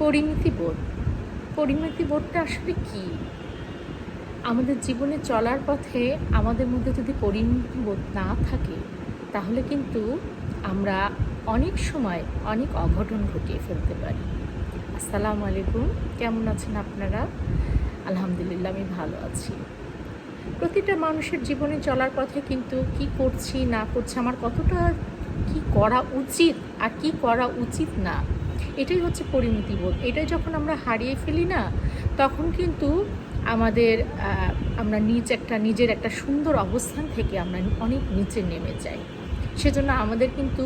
পরিমিতিবোধ। পরিমিতিবোধটা আসলে কী? আমাদের জীবনে চলার পথে আমাদের মধ্যে যদি পরিমিতিবোধ না থাকে, তাহলে কিন্তু আমরা অনেক সময় অনেক অঘটন ঘটিয়ে ফেলতে পারি। আসসালামু আলাইকুম, কেমন আছেন আপনারা? আলহামদুলিল্লাহ, আমি ভালো আছি। প্রতিটা মানুষের জীবনে চলার পথে কিন্তু কি করছি না করছি, আমার কতটা কি করা উচিত আর কি করা উচিত না, এটাই হচ্ছে পরিমিতিবোধ। এটাই যখন আমরা হারিয়ে ফেলি না, তখন কিন্তু আমাদের আমরা নিজের একটা সুন্দর অবস্থান থেকে আমরা অনেক নিচে নেমে যাই। সেজন্য আমাদের কিন্তু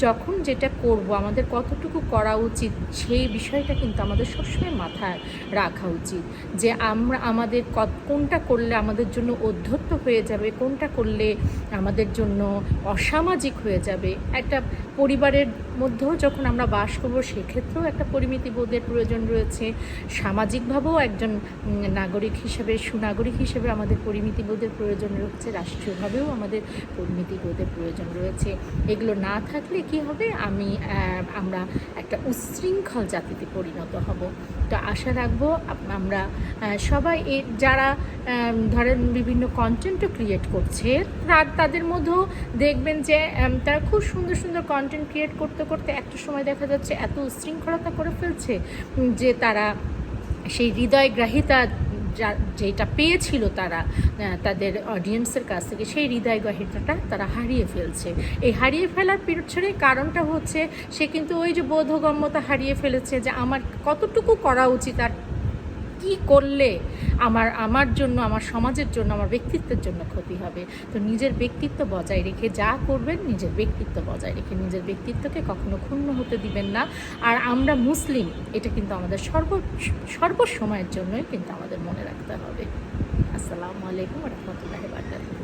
যখন যেটা করব, আমাদের কতটুকু করা উচিত, সেই বিষয়টা কিন্তু আমাদের সবসময় মাথায় রাখা উচিত। যে আমরা আমাদের কোনটা করলে আমাদের জন্য অধ্যত্ত হয়ে যাবে, কোনটা করলে আমাদের জন্য অসামাজিক হয়ে যাবে। একটা পরিবারের মধ্যেও যখন আমরা বাস করবো, সেক্ষেত্রেও একটা পরিমিতিবোধের প্রয়োজন রয়েছে। সামাজিকভাবেও একজন নাগরিক হিসেবে, সুনাগরিক হিসেবে আমাদের পরিমিতিবোধের প্রয়োজন রয়েছে। রাষ্ট্রীয়ভাবেও আমাদের পরিমিতিবোধের প্রয়োজন রয়েছে। এগুলো না থাকলে কি হবে, আমরা একটা উচ্ছৃঙ্খল জাতিতে পরিণত হব। তো আশা রাখবো আমরা সবাই যারা ধরেন বিভিন্ন কন্টেন্টও ক্রিয়েট করছে, তাদের মধ্যেও দেখবেন যে তারা খুব সুন্দর সুন্দর কন্টেন্ট ক্রিয়েট করতে করতে একটা সময় দেখা যাচ্ছে এত উচ্ছৃঙ্খলতা করে ফেলছে যে তারা সেই হৃদয়গ্রাহিতা যেটা পেয়েছিল তারা তাদের অডিয়েন্সের কাছ থেকে, সেই হৃদয়গ্রাহিতাটা তারা হারিয়ে ফেলছে। এই হারিয়ে ফেলার পিছনে কারণটা হচ্ছে সে কিন্তু ওই যে বোধগম্যতা হারিয়ে ফেলেছে, যে আমার কতটুকু করা উচিত আর কী করলে আমার জন্য, আমার সমাজের জন্য, আমার ব্যক্তিত্বের জন্য ক্ষতি হবে। তো নিজের ব্যক্তিত্ব বজায় রেখে যা করবেন, নিজের ব্যক্তিত্ব বজায় রেখে নিজের ব্যক্তিত্বকে কখনো ক্ষুণ্ণ হতে দিবেন না। আর আমরা মুসলিম, এটা কিন্তু আমাদের সর্বসময়ের জন্যই কিন্তু আমাদের মনে রাখতে হবে। আসসালামু আলাইকুম ওয়া রাহমাতুল্লাহি ওয়া বারাকাতুহু।